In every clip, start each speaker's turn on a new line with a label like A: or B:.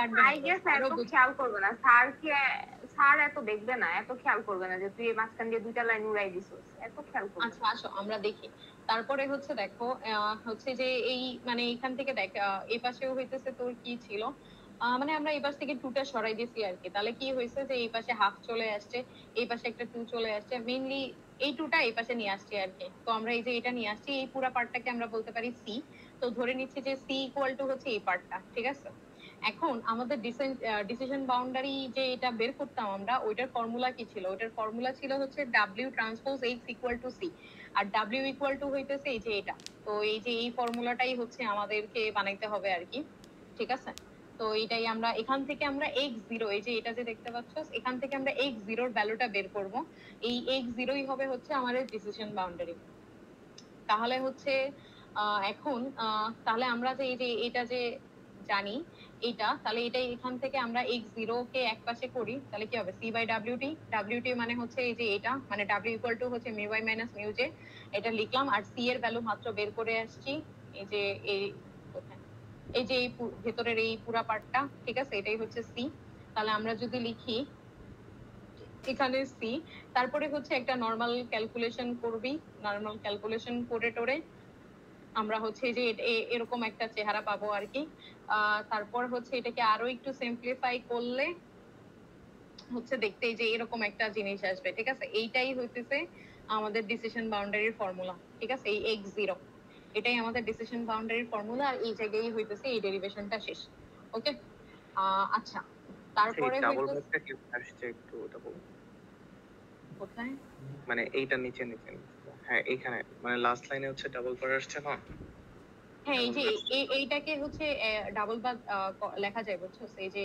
A: লাগবে না,
B: I guess এত খেয়াল করবে না স্যার এত দেখবে না, এত খেয়াল করবে না যে তুই মাঝখান দিয়ে দুইটা লাইন উড়াই দিছিস, এত খেয়াল করবে।
A: আচ্ছা আসো আমরা দেখি। তারপরে হচ্ছে দেখো হচ্ছে যে এই মানে এখান থেকে দেখ এই পাশেও হইতেছে তোর কি ছিল, মানে আমরা এই পাশ থেকে টুটা সরাই দিছি আর কি। তাহলে কি হয়েছে যে এই পাশে হাফ চলে আসছে, এই পাশে একটা টু চলে আসছে, মেইনলি এই টুটা এই পাশে নিয়ে আসছি আর কি। তো আমরা এই যে এটা নিয়ে আসছি, এই পুরো পার্টটাকে আমরা বলতে পারি সি। তো ধরে নিচ্ছি যে সি ইকুয়াল টু হচ্ছে এই পার্টটা, ঠিক আছে। এখন আমাদের ডিসিশন বাউন্ডারি যে এটা বের করতাম আমরা, ওইটার ফর্মুলা কি ছিল? ওইটার ফর্মুলা ছিল হচ্ছে W transpose X equal to C, আর ডাব্লিউ ইকুয়াল টু হইতেছে এই যে এটা। তো এই যে এই ফর্মুলাটাই হচ্ছে আমাদেরকে বানাইতে হবে আর কি, ঠিক আছে। তো এটাই আমরা এখান থেকে আমরা এক্স জিরো, এই যে এটা যে দেখতে পাচ্ছ, এখান থেকে আমরা এক্স জিরোর ভ্যালুটা বের করব। এই এক্স জিরোই হবে হচ্ছে আমাদের ডিসিশন বাউন্ডারি। তাহলে হচ্ছে এখন তাহলে আমরা যে এই যে এটা যে জানি এটা, তাহলে এটাই এখান থেকে আমরা এক্স জিরো কে এক পাশে করি, তাহলে কি হবে? C by WT. ডাব্লিউটি মানে হচ্ছে এই যে এটা, মানে ডাব্লিউ ইকুয়াল টু হচ্ছে mu by minus mu J, এটা লিখলাম। আর সি এর ভ্যালু মাত্র বের করে আসছি, এই যে এই যে এই ভেতরের এই পুরা পার্টটা, ঠিক আছে, এটাই হচ্ছে সি। তাহলে আমরা যদি লিখি এখানে সি, তারপরে হচ্ছে একটা নর্মাল ক্যালকুলেশন করবি, নর্মাল ক্যালকুলেশন করে টোরে আমরা হচ্ছে যে এরকম একটা চেহারা পাবো আর কি। তারপর হচ্ছে এটাকে আরো একটু সিম্পলিফাই করলে হচ্ছে দেখতে যে এরকম একটা জিনিস আসবে, ঠিক আছে। এইটাই হইতেছে আমাদের ডিসিশন বাউন্ডারির ফর্মুলা, ঠিক আছে। এই এক্স জিরো এটাই আমাদের ডিসিশন বাউন্ডারির ফর্মুলা, আর এই জায়গায় হইতেছে এই ডেরিভেশনটা শেষ। ওকে, আচ্ছা তারপরে
C: ডাবল বারটা কি আসছে একটু ওটা বল।
A: কোথায়?
C: মানে এইটা নিচে নিচে, হ্যাঁ এইখানে, মানে লাস্ট লাইনে হচ্ছে ডাবল বার আসছে না।
A: হ্যাঁ এই যে এইটাকে হচ্ছে ডাবল বার লেখা যায়, বুঝছো? এই যে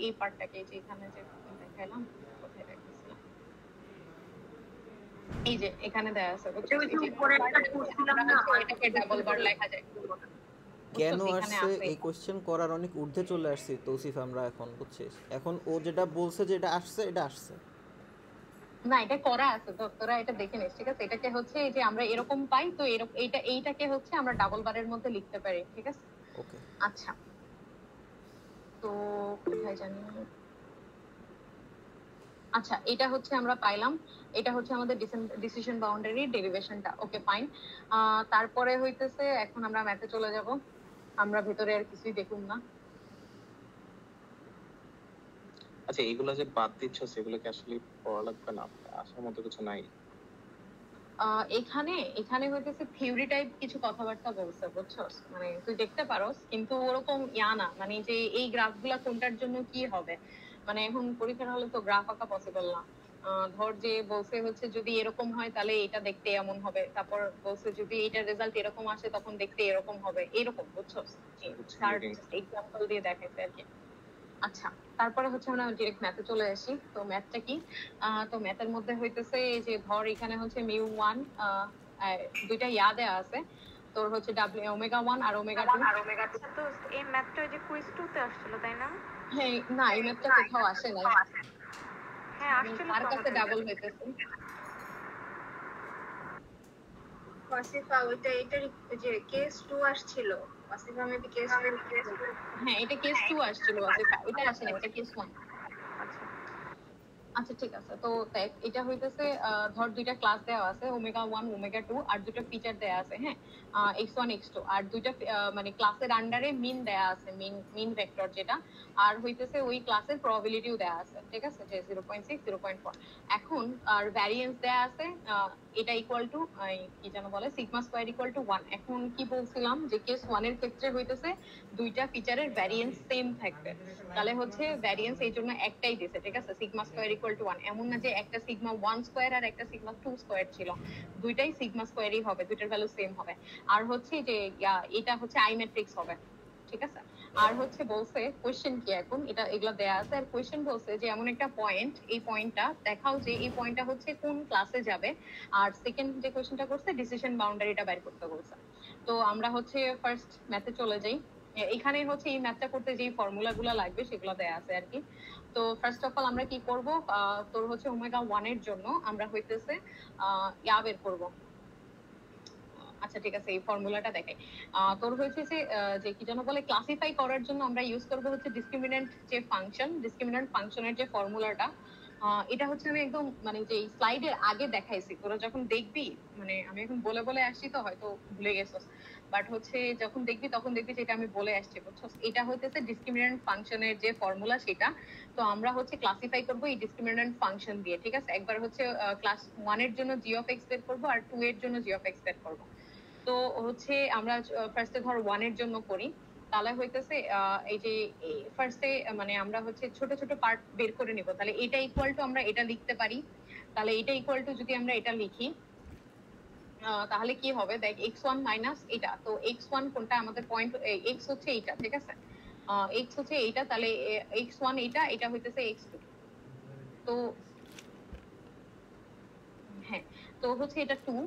A: এই পার্টটাকে যে এখানে যে দেখাইলাম, কোথায় দেখাইছিলাম, এই যে এখানে দেয়া আছে, বুঝছো? এই যে উপরে একটা পড়ছিলাম না, এটাকে ডাবল বার লেখা যায়।
D: কেন আসছে এই কোশ্চেন করার অনেক ঊর্ধ্বে চলে আসছে তৌসিফ আমরা এখন, বুঝছিস? এখন ও যেটা বলছে যে এটা আসছে, এটা আসছে
A: না, এটা করা আছে তো, তোরা এটা দেখে নিস, ঠিক আছে। এটাকে হচ্ছে এই যে আমরা এরকম পাই, তো এইটাকে হচ্ছে আমরা ডাবল বারের মধ্যে লিখতে পারি, ঠিক আছে।
D: ওকে
A: আচ্ছা, তো কোথায় জানি, আচ্ছা এটা হচ্ছে আমরা পাইলাম, এটা হচ্ছে আমাদের ডিসিশন বাউন্ডারি ডেরিভেশনটা। Okay fine. তারপরে হইতেছে এখন আমরা ম্যাথে চলে যাব, আমরা ভিতরে আর কিছুই দেখুন না।
C: আচ্ছা এগুলো যে বাদ দিচ্ছ সেগুলো কি আসলে পড়া লাগবে না? আসার মতো কিছু নাই
A: এখানে হইতেছে থিওরি টাইপ কিছু কথাবার্তা বলছে, বুঝছো? মানে তুই দেখতে পারোস, কিন্তু ওরকম না, মানে যে এই গ্রাফগুলা কোনটার জন্য কি হবে, মানে এখন পরীক্ষার হলে তো গ্রাফ আঁকা পসিবল না। ধর যে বলছে হচ্ছে যদি এরকম হয় তাহলে এটা দেখতে এমন হবে, তারপর বলছে যদি এটার রেজাল্ট এরকম আসে তখন দেখতে এরকম হবে, এরকম, বুঝছো? এক্সাম্পল দিয়ে দেখাইছে আর কি। আচ্ছা তারপরে হচ্ছে আমরা ডিরেক্ট ম্যাথে চলে আসি। তো ম্যাথটা কি? তো ম্যাথের মধ্যে হইতেছে এই যে ধর এখানে হচ্ছে মিউ ওয়ান, দুইটা দেয়া আছে তোর হচ্ছে ডাব্লিউ ওমেগা ওয়ান আর ওমেগা টু।
B: তো এই ম্যাথটা ওই যে কুইজ 2 তে আসছিল তাই না?
A: হ্যাঁ না, এই ম্যাথটা কোথাও আসে নাই।
B: হ্যাঁ আসছিল,
A: তার কাছে ডাবল হইতেছে।
B: ওয়াসিফা ওইটা এটার যে কেস 2 আসছিল, ওয়াসিফা মেবি কেস 2,
A: হ্যাঁ এটা কেস 2 আসছিল ওয়াসিফা, এটা আসে না, এটা কেস 1। আচ্ছা ঠিক আছে, তো দেখ এটা হইতেছে ধর দুইটা ক্লাস দেওয়া আছে, ওমেগা 1 ওমেগা 2, আর দুটো ফিচার দেওয়া আছে, হ্যাঁ, x1 x2, আর দুইটা মানে ক্লাসের আন্ডারে মিন দেওয়া আছে, মিন ভেক্টর যেটা, আর হইতেছে ওই ক্লাসের প্রবাবিলিটিও দেওয়া আছে, ঠিক আছে, যে 0.6 0.4। এখন আর ভ্যারিয়েন্স দেওয়া আছে, এটা ইকুয়াল টু কি যেন বলে, সিগমা স্কয়ার ইকুয়াল টু 1। এখন কি বলছিলাম যে কেস 1 এর ক্ষেত্রে হইতেছে দুইটা ফিচারের ভ্যারিয়েন্স সেম থাকবে, তাহলে হচ্ছে ভ্যারিয়েন্স এই জন্য একটাই দিছে, ঠিক আছে, সিগমা স্কয়ার ইকুয়াল টু 1। এমন না যে একটা সিগমা 1 স্কয়ার আর একটা সিগমা 2 স্কয়ার ছিল, দুইটাই সিগমা স্কয়ারই হবে, দুইটার ভ্যালু সেম হবে। আর হচ্ছে যে এটা হচ্ছে আই ম্যাট্রিক্স হবে, ঠিক আছে। আর হচ্ছে বলছে কোশ্চেন কি, এখন এটা এগুলা দেয়া আছে, আর কোশ্চেন বলছে যে এমন একটা পয়েন্ট, এই পয়েন্টটা দেখাও যে এই পয়েন্টটা হচ্ছে কোন ক্লাসে যাবে। আর সেকেন্ড যে কোশ্চেনটা করছে ডিসিশন বাউন্ডারিটা বের করতে বলছে। তো আমরা হচ্ছে ফার্স্ট ম্যাথে চলে যাই। এখানে হচ্ছে এই ম্যাথটা করতে যে ফর্মুলা গুলা লাগবে সেগুলো দেয়া আছে আর কি। তো ফার্স্ট অফ অল আমরা কি করব, তোর হচ্ছে ওমেগা 1 এর জন্য আমরা হইতেছে বের করব, আচ্ছা ঠিক আছে, এই ফর্মুলাটা দেখাই। তোর হয়েছে যে কি যেন বলে, ক্লাসিফাই করার জন্য আমরা ইউজ করব হচ্ছে ডিসক্রিমিন্যান্ট যে ফাংশন, ডিসক্রিমিন্যান্ট ফাংশনের যে ফর্মুলাটা, এটা হচ্ছে আমি একদম মানে যে স্লাইডের আগে দেখাইছি, তোরা যখন দেখবি, মানে আমি এখন বলে বলে আসছি তো হয়তো ভুলে গেছস, বাট হচ্ছে যখন দেখবি তখন দেখবি যেটা আমি বলে আসছি, বুঝছস? এটা হইতেছে ডিসক্রিমিন্যান্ট ফাংশনের যে ফর্মুলা সেটা। তো আমরা হচ্ছে ক্লাসিফাই করব এই ডিসক্রিমিন্যান্ট ফাংশন দিয়ে, ঠিক আছে? একবার হচ্ছে ক্লাস 1 এর জন্য জি অফ এক্স বের করব আর 2 এর জন্য জি অফ এক্স বের করব। তো হচ্ছে আমরা ফার্স্টে ধর 1 এর জন্য করি, তাহলে হইতেছে এই যে ফার্স্টে মানে আমরা হচ্ছে ছোট ছোট পার্ট বের করে নিব। তাহলে এটা ইকুয়াল টু আমরা এটা লিখতে পারি। তাহলে এটা ইকুয়াল টু যদি আমরা এটা লিখি, তাহলে কি হবে দেখ, x1 মাইনাস এটা, তো x1 কোনটা আমাদের পয়েন্ট, x হচ্ছে এইটা, ঠিক আছে? x হচ্ছে এইটা, তাহলে x1 এটা, এটা হইতেছে x2। তো হ্যাঁ, তো হচ্ছে এটা 2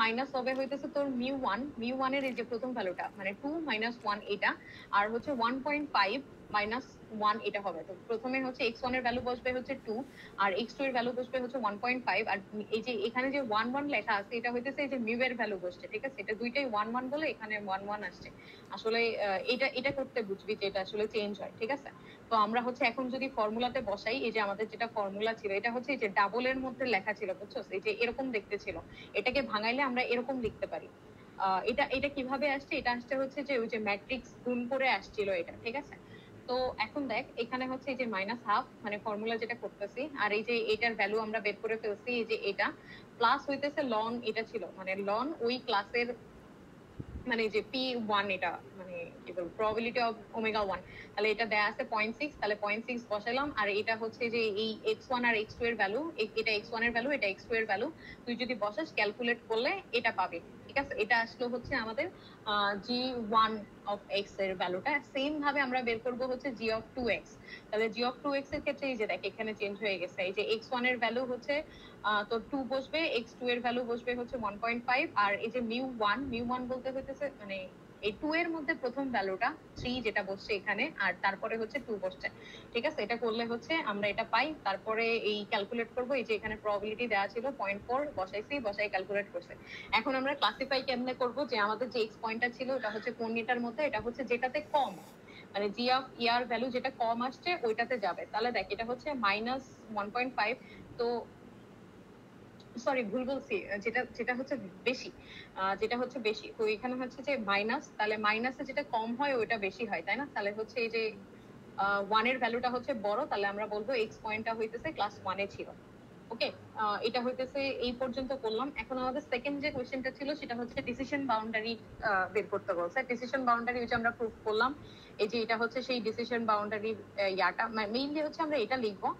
A: মাইনাস হবে হইতেছে তোর মিউ1 এর এই যে প্রথম ভ্যালুটা, মানে 2 মাইনাস 1 এটা, আর হচ্ছে 1.5 মাইনাস 1 এটা হবে। তো প্রথমে হচ্ছে x1 এর ভ্যালু বসবে হচ্ছে 2, আর x2 এর ভ্যালু বসবে হচ্ছে 1.5, আর এই যে এখানে যে 1 লেখা আছে এটা হইতেছে এই যে মিউ এর ভ্যালু বসছে, ঠিক আছে? এটা দুইটাই 1 বলে এখানে 1 আসছে। আসলে এটা করতে বুঝবি যে এটা আসলে চেঞ্জ হয়, ঠিক আছে? তো আমরা হচ্ছে এখন যদি ফর্মুলাতে বসাই, এই যে আমাদের যেটা ফর্মুলা ছিল এটা হচ্ছে এই যে ডাবলের মধ্যে লেখা ছিল, বুঝছো? এই যে এরকম দেখতে ছিল, এটাকে ভাঙাইলে আমরা এরকম লিখতে পারি। এটা এটা কিভাবে আসছে, এটা আসছে হচ্ছে যে ওই যে ম্যাট্রিক্স গুণ করে আসছিল এটা, ঠিক আছে? তো এখন দেখ এখানে হচ্ছে এই যে মাইনাস হাফ, মানে ফর্মুলা যেটা করতেছি, আর এই যে এটার ভ্যালু আমরা বের করে ফেলছি, এই যে এটা প্লাস হইতেছে লন, এটা ছিল মানে লন ওই ক্লাসের, মানে যে p1, এটা মানে কি বলবো, প্রবাবিলিটি অফ ওমেগা 1। তাহলে এটা দেয়া আছে 0.6, তাহলে 0.6 বসাইলাম, আর এটা হচ্ছে যে এই x1 আর x2 এর ভ্যালু, এটা x1 এর ভ্যালু, এটা x2 এর ভ্যালু, তুই যদি বসাস ক্যালকুলেট করলে এটা পাবে, ঠিক আছে? এটা আসলো হচ্ছে আমাদের g1 অফ x এর ভ্যালুটা। সেম ভাবে আমরা বের করব হচ্ছে g অফ 2x। তাহলে g অফ 2x এর ক্ষেত্রে এই যে দেখ এখানে চেঞ্জ হয়ে গেছে, এই যে x1 এর ভ্যালু হচ্ছে তো 2 বসবে, x2 এর ভ্যালু বসবে হচ্ছে 1.5, আর এই যে মিউ1 বলতে হইতেছে মানে এই 2 এর মধ্যে প্রথম ভ্যালুটা 3 যেটা বসছে এখানে, আর তারপরে হচ্ছে 2 বসছে, ঠিক আছে? এটা করলে হচ্ছে আমরা এটা পাই। তারপরে এই ক্যালকুলেট করব, এই যে এখানে প্রবাবিলিটি দেওয়া ছিল 0.4, বসাই ক্যালকুলেট করছে। এখন আমরা ক্লাসিফাই কেমনে করব, যে আমাদের যে x পয়েন্টটা ছিল এটা হচ্ছে কোন এটার মধ্যে, এটা হচ্ছে যেটাতে কম, মানে জি অফ ইয়ার ভ্যালু যেটা কম আসছে ওইটাতে যাবে। তাহলে দেখ এটা হচ্ছে মাইনাস 1.5, তো সরি ভুল বলছি, যেটা যেটা হচ্ছে বেশি, যেটা হচ্ছে বেশি, তো এখানে হচ্ছে যে মাইনাস, তাহলে মাইনাসে যেটা কম হয় ওইটা বেশি হয়, তাই না? তাহলে হচ্ছে এই যে 1 এর ভ্যালুটা হচ্ছে বড়, তাহলে আমরা বলবো এক্স পয়েন্টটা হইতেছে ক্লাস 1 এ ছিল। ওকে, এটা হইতেছে এই পর্যন্ত করলাম। এখন আমাদের সেকেন্ড যে কোশ্চেনটা ছিল সেটা হচ্ছে ডিসিশন বাউন্ডারি বের করতে বলছে। ডিসিশন বাউন্ডারি যে আমরা প্রুফ করলাম, এই যে এটা হচ্ছে সেই ডিসিশন বাউন্ডারি ইয়াটা, মেইনলি হচ্ছে আমরা এটা লিখবো,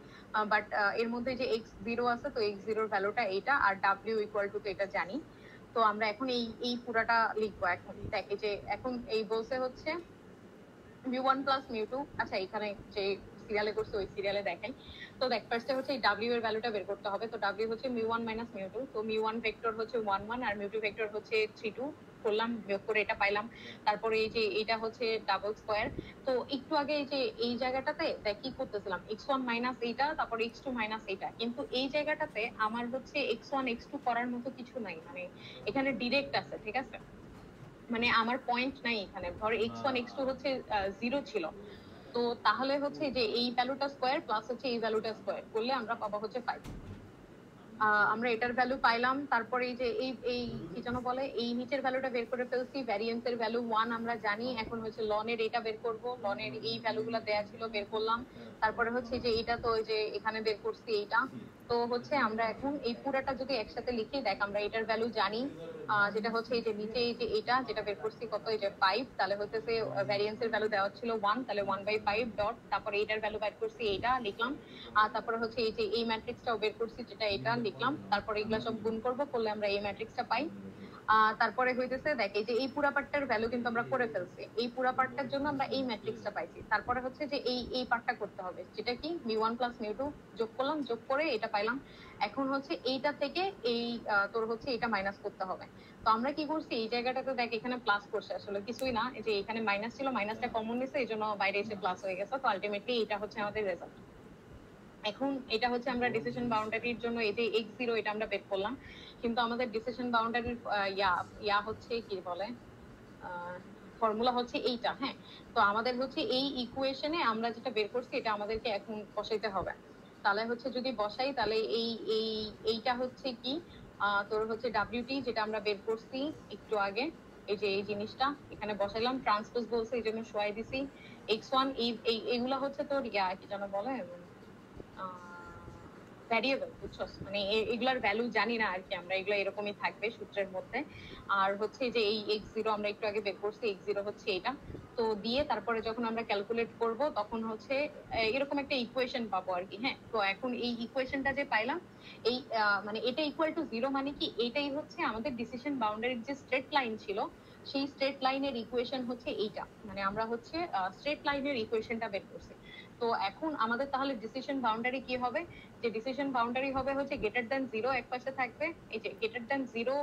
A: বাট এর মধ্যে যে x0 আছে, তো x0 এর ভ্যালুটা এইটা, আর w ইকুয়াল টু, তো এটা জানি। তো আমরা এখন এই পুরাটা লিখবো। এখন দেখ এই যে এখন এই বলছে হচ্ছে মিউ1 প্লাস মিউ2, আচ্ছা এখানে যে সিরিয়ালে করছে ওই সিরিয়ালে দেখাই। তো দেখ ফার্স্টে হচ্ছে এই w এর ভ্যালুটা বের করতে হবে। তো w হচ্ছে মিউ1 মাইনাস মিউ2, তো মিউ1 ভেক্টর হচ্ছে 1 আর মিউ2 ভেক্টর হচ্ছে 3 করলাম, বিয়োগ করে এটা পাইলাম। তারপরে এই যে এটা হচ্ছে ডাবল স্কোয়ার। তো একটু আগে এই যে এই জায়গাটাতে দেখ কি করতেছিলাম, x1 মাইনাস এইটা, তারপর x2 মাইনাস এইটা, কিন্তু এই জায়গাটাতে আমার হচ্ছে x1 x2 করার মতো কিছু নাই, মানে এখানে ডিরেক্ট আছে, ঠিক আছে? মানে আমার পয়েন্ট নাই এখানে। ধর x1 x2 হচ্ছে 0 ছিল, তো তাহলে হচ্ছে যে এই ভ্যালুটা স্কোয়ার প্লাস হচ্ছে এই ভ্যালুটা স্কোয়ার করলে আমরা পাবো হচ্ছে 5। আমরা এটার ভ্যালু পাইলাম। তারপরে এই যে এই কি যেন বলে, এই নিচের ভ্যালুটা বের করে ফেলছি, ভ্যারিয়েন্স এর ভ্যালু 1 আমরা জানি। এখন হচ্ছে লনের এটা বের করব, লনের এই ভ্যালুগুলো দেয়া ছিল বের করলাম। তারপরে হচ্ছে যে এটা তো ওই যে এখানে বের করছি এইটা। তো হচ্ছে আমরা এখন এই পুরাটা যদি একসাথে লিখি, দেখ আমরা এটার ভ্যালু জানি, যেটা হচ্ছে এই যে নিচে এই যে এটা যেটা বের করছি কত, এই যে 5, তাহলে হচ্ছে ভ্যারিয়েন্স এর ভ্যালু দেওয়া ছিল 1, তাহলে 1/5 ডট, তারপরে এটার ভ্যালু বের করছি এইটা লিখলাম। আর তারপরে হচ্ছে এই যে এই ম্যাট্রিক্সটাও বের করছি যেটা এটা লিখলাম। তারপরে এগুলা সব গুণ করব, করলে আমরা এই ম্যাট্রিক্সটা পাই। তারপরে হইতেছে দেখ এই যে এই পুরা পার্টটার ভ্যালু কিন্তু আমরা করে ফেলছি, এই পুরা পার্টটার জন্য আমরা এই ম্যাট্রিক্সটা পাইছি। তারপরে হচ্ছে যে এই পার্টটা করতে হবে, যেটা কি মিউ1 প্লাস মিউ2 যোগ করলাম, যোগ করে এটা পাইলাম। এখন হচ্ছে এইটা থেকে এই তোর হচ্ছে এটা মাইনাস করতে হবে। তো আমরা কি করছি, এই জায়গাটাতে দেখ এখানে প্লাস করছে, আসলে কিছুই না, এই যে এখানে মাইনাস ছিল, মাইনাসটা কমন নিছে, এই জন্য বাইরে এসে প্লাস হয়ে গেছে। তো আলটিমেটলি এটা হচ্ছে আমাদের রেজাল্ট। এখন এটা হচ্ছে আমরা ডিসিশন বাউন্ডারির জন্য এই যে x0 এটা আমরা বের করলাম, কিন্তু আমাদের ডিসিশন বাউন্ডারির ইয়া হচ্ছে কি বলে ফর্মুলা হচ্ছে এইটা। হ্যাঁ, তো আমাদের হচ্ছে এই ইকুয়েশনে আমরা যেটা বের করছি এটা আমাদেরকে এখন বসাইতে হবে। তাহলে হচ্ছে যদি বসাই তাহলে এইটা হচ্ছে কি তোর হচ্ছে WT যেটা আমরা বের করছি একটু আগে, এই যে এই জিনিসটা এখানে বসাইলাম, ট্রান্সপোজ বলছে এই জন্য শোয়াই দিছি। x1 এইগুলা হচ্ছে তোর কি যেন বলে ভ্যারিয়েবল, বুঝছস, মানে এগুলার ভ্যালু জানি না আর কি আমরা, এগুলো এরকমই থাকবে সূত্রের মধ্যে। আর হচ্ছে যে এই x0 আমরা একটু আগে বের করছি, x0 হচ্ছে এটা। তো দিয়ে তারপরে যখন আমরা ক্যালকুলেট করব তখন হচ্ছে এরকম একটা ইকুয়েশন পাবো আর কি। হ্যাঁ, তো এখন এই ইকুয়েশনটা যে পাইলাম এই মানে এটা ইকুয়াল টু 0 মানে কি, এটাই হচ্ছে আমাদের ডিসিশন বাউন্ডারির যে স্ট্রেট লাইন ছিল সেই স্ট্রেট লাইনের ইকুয়েশন হচ্ছে এইটা, মানে আমরা হচ্ছে স্ট্রেট লাইনের ইকুয়েশনটা বের করছি। তো এখন আমাদের তাহলে ডিসিশন বাউন্ডারি কি হবে, যে ডিসিশন বাউন্ডারি হবে হচ্ছে গ্রেটার দ্যান 0 এক পাশে থাকবে, এই যে গ্রেটার দ্যান 0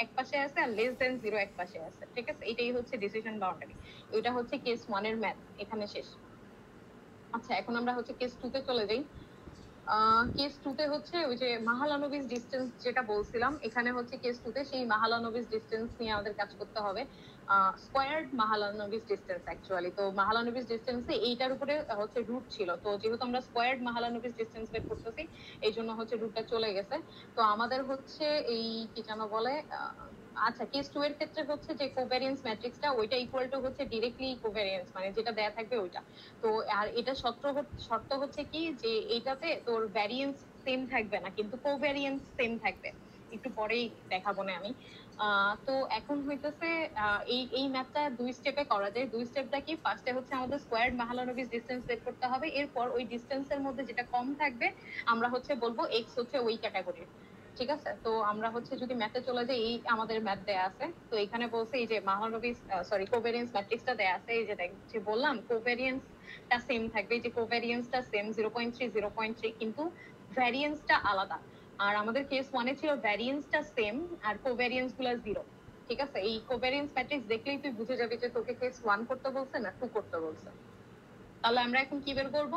A: এক পাশে আছে আর লেস দ্যান 0 এক পাশে আছে, ঠিক আছে, এটাই হচ্ছে ডিসিশন বাউন্ডারি। এটা হচ্ছে কেস 1 এর ম্যাথ এখানে শেষ। আচ্ছা, এখন আমরা হচ্ছে কেস 2 তে চলে যাই। কেস 2 তে হচ্ছে ওই যে মাহালানোবিস ডিসটেন্স যেটা বলছিলাম, এখানে হচ্ছে কেস 2 তে সেই মাহালানোবিস ডিসটেন্স নিয়ে আমাদের কাজ করতে হবে, স্কয়ার্ড মাহালানোবিস ডিসটেন্স অ্যাকচুয়ালি। তো মাহালানোবিস ডিসটেন্সে এইটার উপরে হচ্ছে রুট ছিল, তো যেহেতু আমরা স্কয়ার্ড মাহালানোবিস ডিসটেন্স বের করতেছি এই জন্য হচ্ছে রুটটা চলে গেছে। তো আমাদের হচ্ছে এই কি যেন বলে আচ্ছা, কেস 2 এর ক্ষেত্রে হচ্ছে যে কোভ্যারিয়েন্স ম্যাট্রিক্সটা ওইটা ইকুয়াল টু হচ্ছে ডিরেক্টলি কোভ্যারিয়েন্স, মানে যেটা দেয়া থাকবে ওইটা। তো আর এটা শর্ত হচ্ছে কি যে এইটাতে তোর ভ্যারিয়েন্স সেম থাকবে না কিন্তু কোভ্যারিয়েন্স সেম থাকবে, একটু পরেই দেখাবো না আমি। তো এখন হইতেছে এই ম্যাথটা 2 স্টেপে করা যায়। 2 স্টেপটা কি, ফার্স্টে হচ্ছে আমাদের স্কয়ার্ড মাহালানোবিস ডিসটেন্স বের করতে হবে, এরপর ওই ডিসটেন্সের মধ্যে যেটা কম থাকবে আমরা হচ্ছে বলবো x হচ্ছে ওই ক্যাটাগরির, ঠিক আছে। তো আমরা হচ্ছে যদি ম্যাথে চলে যাই, এই আমাদের ম্যাথ দেয়া আছে, তো এখানে বলছে এই যে মাহালানোবিস কোভ্যারিয়েন্স ম্যাট্রিক্সটা দেয়া আছে, এই যে দেখছি বললাম কোভ্যারিয়েন্সটা সেম থাকবে, এই যে কোভ্যারিয়েন্সটা সেম 0.3 0.3, কিন্তু ভ্যারিয়েন্সটা আলাদা। আর আমাদের কেস 1 এ ছিল ভ্যারিয়েন্সটা সেম আর কোভ্যারিয়েন্স গুলো 0, ঠিক আছে। এই কোভ্যারিয়েন্স ম্যাট্রিক্স দেখলেই তুই বুঝে যাবি যে তোকে কেস 1 করতে বলছে না 2 করতে বলছে। তাহলে আমরা এখন কি বের করব,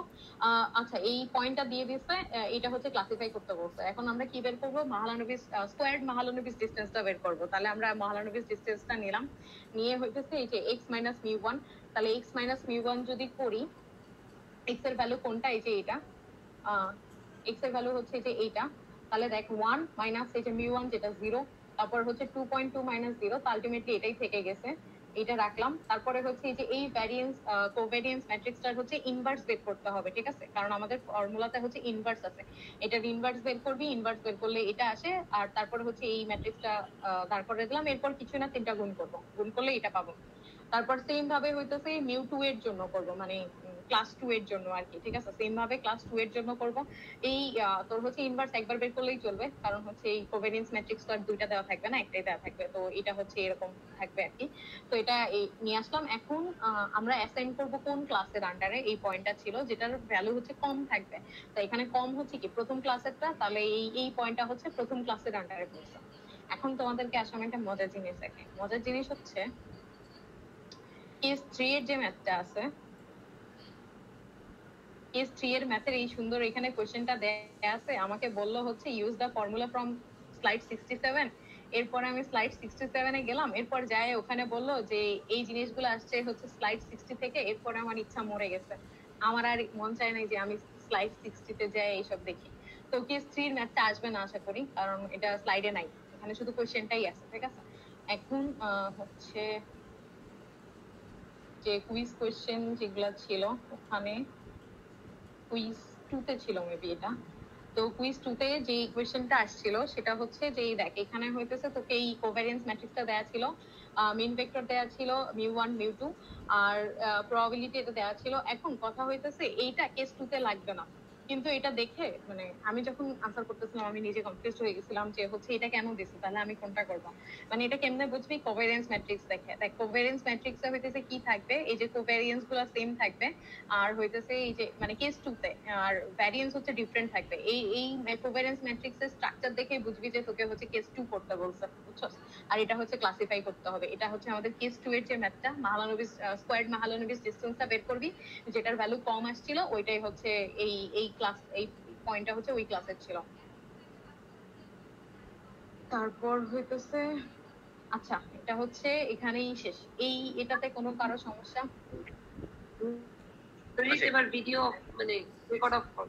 A: আচ্ছা এই পয়েন্টটা দিয়ে দিছে, এটা হচ্ছে ক্লাসিফাই করতে বলছে। এখন আমরা কি বের করব, মাহালানোবিস স্কয়ার্ড মাহালানোবিস ডিসটেন্সটা বের করব। তাহলে আমরা মাহালানোবিস ডিসটেন্সটা নিলাম, নিয়ে হইতেছে এই যে x μ1। তাহলে x μ1 যদি করি, x এর ভ্যালু কোনটা, এই যে এটা, x এর ভ্যালু হচ্ছে যে এইটা। তাহলে দেখ 1 মাইনাস এই যে μ1 যেটা 0, তারপর হচ্ছে 2.2 মাইনাস 0, তো আলটিমেটলি এটাই থেকে গেছে, এটা রাখলাম। তারপরে হচ্ছে এই যে এই ভ্যারিয়েন্স কোভ্যারিয়েন্স ম্যাট্রিক্সটার হচ্ছে ইনভার্স বের করতে হবে, ঠিক আছে, কারণ আমাদের ফর্মুলাতে হচ্ছে ইনভার্স আছে, এটার ইনভার্স বের করবি, ইনভার্স বের করলে এটা আসে। আর তারপরে হচ্ছে এই ম্যাট্রিক্সটা দাঁড় করে দিলাম, এরপর কিছু না 3টা গুণ করব, গুণ করলে এটা পাবো। তারপর সেম ভাবে হইতেছে μ2 এর জন্য করব, মানে ক্লাস 2 এর জন্য আর কি, ঠিক আছে, সেম ভাবে ক্লাস 2 এর জন্য করব। এই তোর হচ্ছে ইনভার্স একবার বের করলেই চলবে, কারণ হচ্ছে এই কোভ্যারিয়েন্স ম্যাট্রিক্স তো আর দুইটা দেওয়া থাকবে না, একটাই দেওয়া থাকবে, তো এটা হচ্ছে এরকম থাকবে আর কি। তো এটা নিয়ে আসলাম। এখন আমরা অ্যাসাইন করব কোন ক্লাসের আন্ডারে এই পয়েন্টটা ছিল যেটার ভ্যালু হচ্ছে কম থাকবে। তো এখানে কম হচ্ছে কি প্রথম ক্লাসেরটা, তাহলে এই পয়েন্টটা হচ্ছে প্রথম ক্লাসের আন্ডারে পড়ছে। এখন তোমাদেরকে আসলে একটা মজার জিনিস দেখে, মজার জিনিস হচ্ছে কেস 3 এর যে ম্যাথটা আছে, কেস 3 এর ম্যাথের এই সুন্দর এখানে কোশ্চেনটা দেয়া আছে, আমাকে বললো হচ্ছে use the formula from slide 67। এরপর আমি স্লাইড 67 এ গেলাম, এরপর যাই ওখানে বললো যে এই জিনিসগুলো আসছে হচ্ছে স্লাইড 60 থেকে। এরপর আমার ইচ্ছা মরে গেছে, আমার আর মন চায় নাই যে আমি স্লাইড 60 তে যাই এইসব দেখি। তো কেস 3 এর ম্যাথটা আসবে না আশা করি, কারণ এটা স্লাইডে নাই, এখানে শুধু কোশ্চেনটাই আছে, ঠিক আছে। এখন হচ্ছে যে কুইজ কোশ্চেন যেগুলো ছিল ওখানে কুইজ 2 তে ছিল মেবি এটা। তো কুইজ 2 তে যে কোশ্চেনটা আসছিল সেটা হচ্ছে যে দেখ এখানে হইতেছে তোকে এই কোভ্যারিয়েন্স ম্যাট্রিক্সটা দেয়া ছিল, মিন ভেক্টর দেয়া ছিল μ1 μ2 আর প্রবাবিলিটি এটা দেয়া ছিল। এখন কথা হইতেছে এইটা কেস 2 তে লাগবে না, কিন্তু এটা দেখে মানে আমি যখন আনসার করতেছিলাম আমি নিজে কনফিউজ হয়ে গেছিলাম যে হচ্ছে এটা কেন দিছে, তাহলে আমি কোনটা করব। মানে এটা কেমনে বুঝবি, কোভ্যারিয়েন্স ম্যাট্রিক্স দেখে। দেখ কোভ্যারিয়েন্স ম্যাট্রিক্সে হইতেছে কি থাকবে, এই যে কোভ্যারিয়েন্স গুলো সেম থাকবে, আর হইতেছে এই যে মানে কেস 2 তে আর ভ্যারিয়েন্স হচ্ছে ডিফারেন্ট থাকবে। এই কোভ্যারিয়েন্স ম্যাট্রিক্সের স্ট্রাকচার দেখে বুঝবি যে তোকে হচ্ছে কেস 2 করতে বলছে, বুঝছস। আর এটা হচ্ছে ক্লাসিফাই করতে হবে, এটা হচ্ছে আমাদের কেস 2 এর যে ম্যাথটা মাহালানোবিস স্কয়ার্ড মাহালানোবিস ডিসটেন্সটা বের করবি, যেটার ভ্যালু কম আসছিল ওইটাই হচ্ছে এই ক্লাস এই পয়েন্টটা হচ্ছে ওই ক্লাসের ছিল। তারপর হইতেছে আচ্ছা এটা হচ্ছে এখানেই শেষ। এটাতে কোনো কারো সমস্যা?
E: এবার ভিডিও মানে রেকর্ড অফ কর।